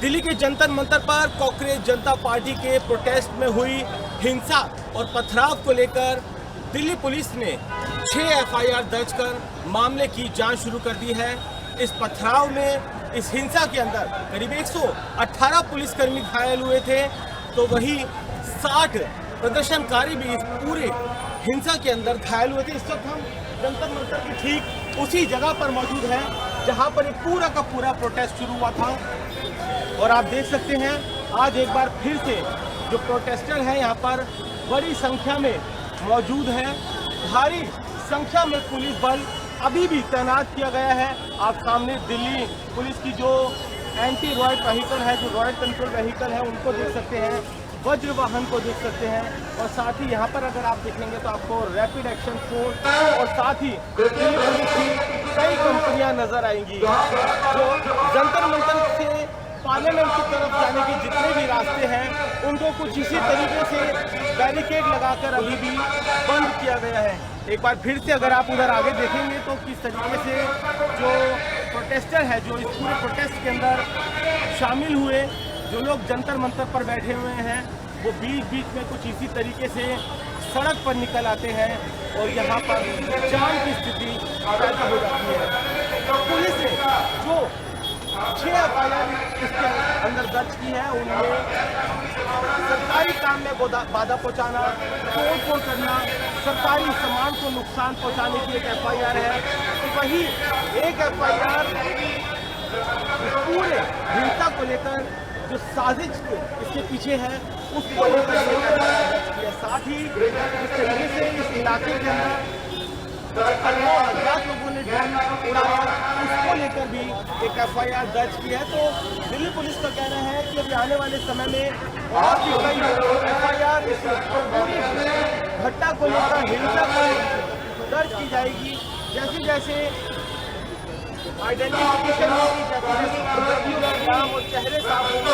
दिल्ली के जंतर मंतर पर कांग्रेस जनता पार्टी के प्रोटेस्ट में हुई हिंसा और पथराव को लेकर दिल्ली पुलिस ने 6 एफआईआर दर्ज कर मामले की जांच शुरू कर दी है। इस पथराव में, इस हिंसा के अंदर करीब 118 पुलिसकर्मी घायल हुए थे, तो वही 60 प्रदर्शनकारी भी इस पूरे हिंसा के अंदर घायल हुए थे। इस वक्त हम जंतर मंतर की ठीक उसी जगह पर मौजूद हैं जहां पर एक पूरा का पूरा प्रोटेस्ट शुरू हुआ था। और आप देख सकते हैं आज एक बार फिर से जो प्रोटेस्टर हैं यहाँ पर बड़ी संख्या में मौजूद हैं। भारी संख्या में पुलिस बल अभी भी तैनात किया गया है। आप सामने दिल्ली पुलिस की जो एंटी रॉयड व्हीकल है, जो रॉयड कंट्रोल व्हीकल है, उनको देख सकते हैं, वज्र वाहन को देख सकते हैं। और साथ ही यहाँ पर अगर आप देखेंगे तो आपको रैपिड एक्शन फोर्स और साथ ही दिल्ली पुलिस की कई कंपनियां नजर आएंगी। जो जंतर मंतर से पार्लियामेंट की तरफ जाने के जितने भी रास्ते हैं उनको कुछ इसी तरीके से बैरिकेड लगाकर अभी भी बंद किया गया है। एक बार फिर से अगर आप उधर आगे देखेंगे तो किस तरीके से जो प्रोटेस्टर है, जो इस पूरे प्रोटेस्ट के अंदर शामिल हुए, जो लोग जंतर मंतर पर बैठे हुए हैं, वो बीच बीच में कुछ इसी तरीके से सड़क पर निकल आते हैं और यहाँ पर जान की स्थिति पैदा हो जाती है। तो पुलिस ने जो 6 एफआईआर इसके अंदर दर्ज की है, उनमें सरकारी काम में बाधा पहुंचाना, तोड़ करना, सरकारी सामान को नुकसान पहुंचाने की एक एफआईआर है। तो वही एक एफआईआर पूरे हिंसा को लेकर जो साजिश इसके पीछे है उसको लेकर, साथ ही इस तरीके से इस इलाके के अंदर लोगों ने ड्रोन उड़ाया, उसको लेकर भी एक एफआईआर दर्ज की है। तो दिल्ली पुलिस का कहना है कि अभी आने वाले समय में और भी कई एफआईआर इस पूरी घटना को लेकर, हिंसा को दर्ज की जाएगी। जैसे जैसे आइडेंटिफिकेशन होगी, जैसे नाम और चेहरे साफ होंगे,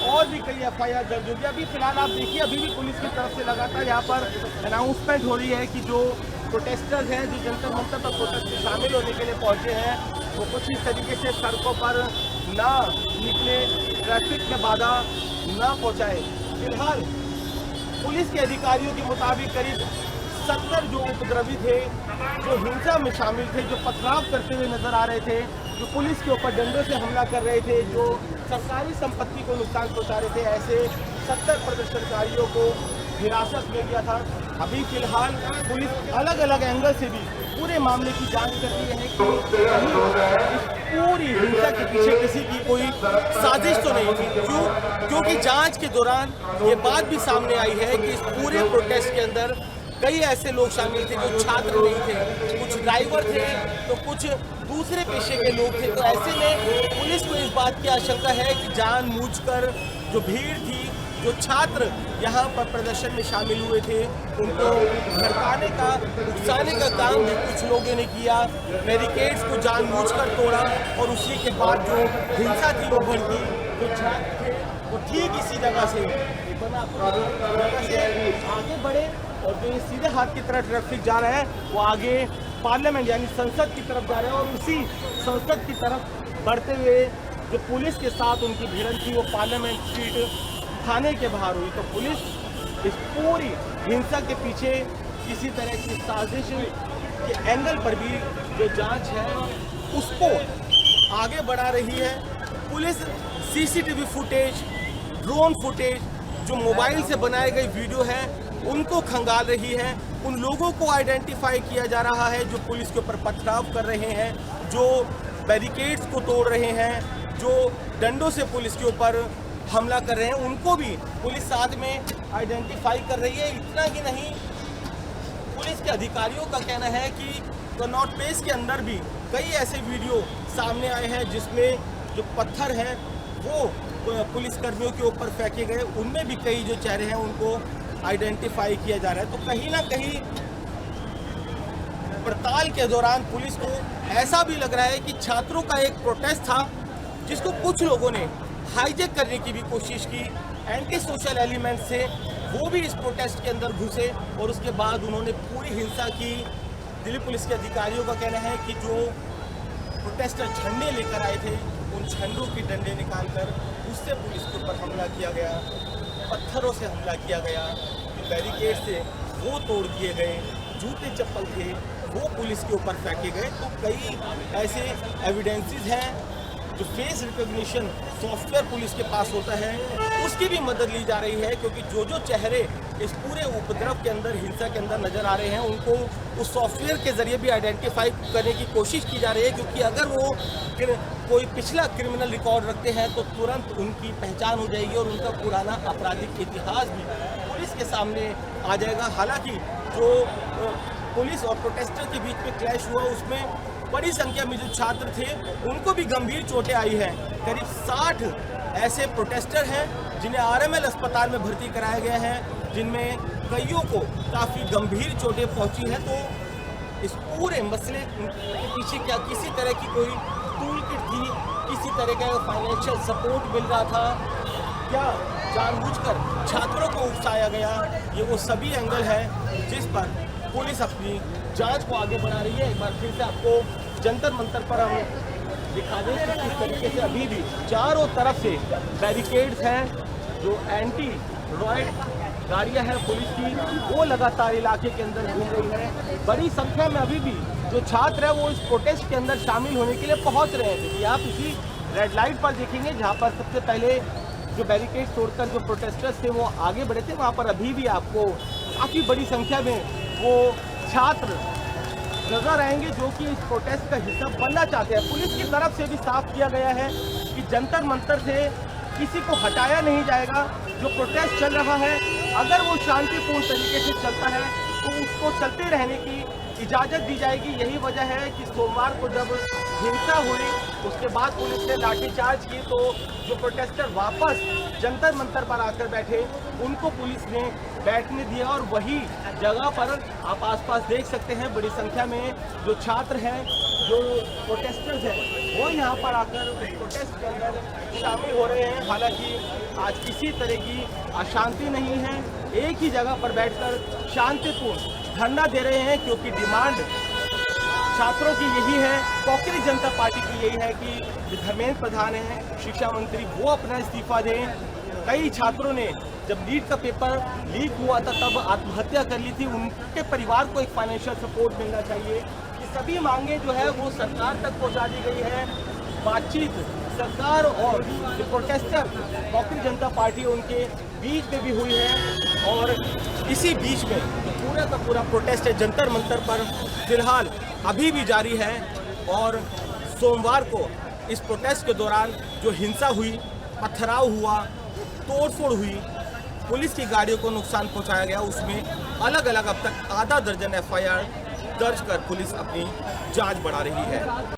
और भी कई एफआईआर दर्ज होगी। अभी फिलहाल आप देखिए, अभी भी पुलिस की तरफ से लगातार यहाँ पर अनाउंसमेंट हो रही है कि जो प्रोटेस्टर्स हैं, जो जंतर मंतर पर प्रोटेस्ट में शामिल होने के लिए पहुँचे हैं, वो कुछ इस तरीके से सड़कों पर ना निकले, ट्रैफिक में बाधा ना पहुँचाए। फिलहाल पुलिस के अधिकारियों के मुताबिक करीब 70 जो उपद्रवी थे, जो हिंसा में शामिल थे, जो पथराव करते हुए नजर आ रहे थे, जो पुलिस के ऊपर डंडों से हमला कर रहे थे, जो सरकारी संपत्ति को नुकसान पहुंचा रहे थे, ऐसे 70 प्रदर्शनकारियों को हिरासत में लिया था। अभी फिलहाल पुलिस अलग अलग एंगल से भी पूरे मामले की जांच कर रही है कि इस पूरी हिंसा के पीछे किसी की कोई साजिश तो नहीं थी। क्योंकि जांच के दौरान ये बात भी सामने आई है कि इस पूरे प्रोटेस्ट के अंदर कई ऐसे लोग शामिल थे जो छात्र नहीं थे, कुछ ड्राइवर थे, तो कुछ दूसरे पेशे के लोग थे। तो ऐसे में पुलिस को इस बात की आशंका है कि जानबूझकर जो भीड़ थी, जो छात्र यहाँ पर प्रदर्शन में शामिल हुए थे, उनको भड़काने का, उकसाने का काम भी कुछ लोगों ने किया। बैरिकेड्स को जानबूझकर तोड़ा और उसी के बाद जो हिंसा थी वो भड़की। जो छात्र थे वो ठीक इसी जगह से आगे बढ़े और जो ये सीधे हाथ की तरफ ट्रैफिक जा रहा है वो आगे पार्लियामेंट यानी संसद की तरफ जा रहे हैं। और उसी संसद की तरफ बढ़ते हुए जो पुलिस के साथ उनकी भिड़ंत थी वो पार्लियामेंट स्ट्रीट थाने के बाहर हुई। तो पुलिस इस पूरी हिंसा के पीछे किसी तरह की साजिश के एंगल पर भी जो जांच है उसको आगे बढ़ा रही है। Police CCTV footage, drone footage, जो मोबाइल से बनाए गए वीडियो है उनको खंगाल रही है। उन लोगों को आइडेंटिफाई किया जा रहा है जो पुलिस के ऊपर पथराव कर रहे हैं, जो बैरिकेड्स को तोड़ रहे हैं, जो डंडों से पुलिस के ऊपर हमला कर रहे हैं, उनको भी पुलिस साथ में आइडेंटिफाई कर रही है। इतना ही नहीं, पुलिस के अधिकारियों का कहना है कि कनॉट प्लेस के अंदर भी कई ऐसे वीडियो सामने आए हैं जिसमें जो पत्थर हैं वो पुलिसकर्मियों के ऊपर फेंके गए, उनमें भी कई जो चेहरे हैं उनको आइडेंटिफाई किया जा रहा है। तो कहीं ना कहीं पड़ताल के दौरान पुलिस को ऐसा भी लग रहा है कि छात्रों का एक प्रोटेस्ट था जिसको कुछ लोगों ने हाईजैक करने की भी कोशिश की। एंटी सोशल एलिमेंट से वो भी इस प्रोटेस्ट के अंदर घुसे और उसके बाद उन्होंने पूरी हिंसा की। दिल्ली पुलिस के अधिकारियों का कहना है कि जो प्रोटेस्टर झंडे लेकर आए थे उन झंडों के डंडे निकालकर उससे पुलिस के ऊपर हमला किया गया, पत्थरों से हमला किया गया, जो बैरिकेड से वो तोड़ दिए गए, जूते चप्पल थे वो पुलिस के ऊपर फेंके गए। तो कई ऐसे एविडेंसेस हैं जो फेस रिकॉग्निशन सॉफ्टवेयर पुलिस के पास होता है, उसकी भी मदद ली जा रही है, क्योंकि जो चेहरे इस पूरे उपद्रव के अंदर, हिंसा के अंदर नज़र आ रहे हैं, उनको उस सॉफ्टवेयर के ज़रिए भी आइडेंटिफाई करने की कोशिश की जा रही है। क्योंकि अगर वो कोई पिछला क्रिमिनल रिकॉर्ड रखते हैं तो तुरंत उनकी पहचान हो जाएगी और उनका पुराना आपराधिक इतिहास भी पुलिस के सामने आ जाएगा। हालांकि जो पुलिस और प्रोटेस्टर के बीच में क्लैश हुआ, उसमें बड़ी संख्या में जो छात्र थे उनको भी गंभीर चोटें आई हैं। करीब 60 ऐसे प्रोटेस्टर हैं जिन्हें आरएमएल अस्पताल में भर्ती कराया गया है, जिनमें कईयों को काफ़ी गंभीर चोटें पहुंची हैं। तो इस पूरे मसले के पीछे क्या किसी तरह की कोई टूल किट थी, किसी तरह का फाइनेंशियल सपोर्ट मिल रहा था, क्या जानबूझकर छात्रों को उकसाया गया, ये वो सभी एंगल है जिस पर पुलिस अपनी जांच को आगे बढ़ा रही है। एक बार फिर से आपको जंतर मंतर पर हम दिखा दें कि किस तरीके से अभी भी चारों तरफ से बैरिकेड्स हैं, जो एंटी रॉयड गाड़ियां हैं पुलिस की, वो लगातार इलाके के अंदर घूम रही है। बड़ी संख्या में अभी भी जो छात्र हैं वो इस प्रोटेस्ट के अंदर शामिल होने के लिए पहुंच रहे हैं। कि आप इसी रेड लाइट पर देखेंगे जहां पर सबसे पहले जो बैरिकेड तोड़कर जो प्रोटेस्टर्स थे वो आगे बढ़े थे, वहाँ पर अभी भी आपको काफ़ी बड़ी संख्या में वो छात्र नजर आएंगे जो कि इस प्रोटेस्ट का हिस्सा बनना चाहते हैं। पुलिस की तरफ से भी साफ किया गया है कि जंतर मंतर से किसी को हटाया नहीं जाएगा। जो प्रोटेस्ट चल रहा है अगर वो शांतिपूर्ण तरीके से चलता है तो उसको चलते रहने की इजाज़त दी जाएगी। यही वजह है कि सोमवार को जब हिंसा हुई उसके बाद पुलिस ने लाठीचार्ज की, तो जो प्रोटेस्टर वापस जंतर मंतर पर आकर बैठे उनको पुलिस ने बैठने दिया। और वही जगह पर आप आसपास देख सकते हैं बड़ी संख्या में जो छात्र हैं, जो प्रोटेस्टर्स हैं, वो यहाँ पर आकर प्रोटेस्ट के अंदर शामिल हो रहे हैं। हालांकि आज किसी तरह की अशांति नहीं है, एक ही जगह पर बैठकर शांतिपूर्ण धरना दे रहे हैं, क्योंकि डिमांड छात्रों की यही है, कांग्रेस जनता पार्टी की यही है कि जो धर्मेंद्र प्रधान हैं, शिक्षा मंत्री, वो अपना इस्तीफा दें। कई छात्रों ने जब नीट का पेपर लीक हुआ था तब आत्महत्या कर ली थी, उनके परिवार को एक फाइनेंशियल सपोर्ट मिलना चाहिए। ये सभी मांगे जो है वो सरकार तक पहुंचा दी गई है। बातचीत सरकार और जो प्रोटेस्टर कांग्रेस जनता पार्टी उनके बीच में भी हुई है। और इसी बीच में पूरा का पूरा प्रोटेस्ट है जंतर मंतर पर फिलहाल अभी भी जारी है। और सोमवार को इस प्रोटेस्ट के दौरान जो हिंसा हुई, पथराव हुआ, तोड़फोड़ हुई, पुलिस की गाड़ियों को नुकसान पहुंचाया गया, उसमें अलग अलग अब तक आधा दर्जन एफआईआर दर्ज कर पुलिस अपनी जांच बढ़ा रही है।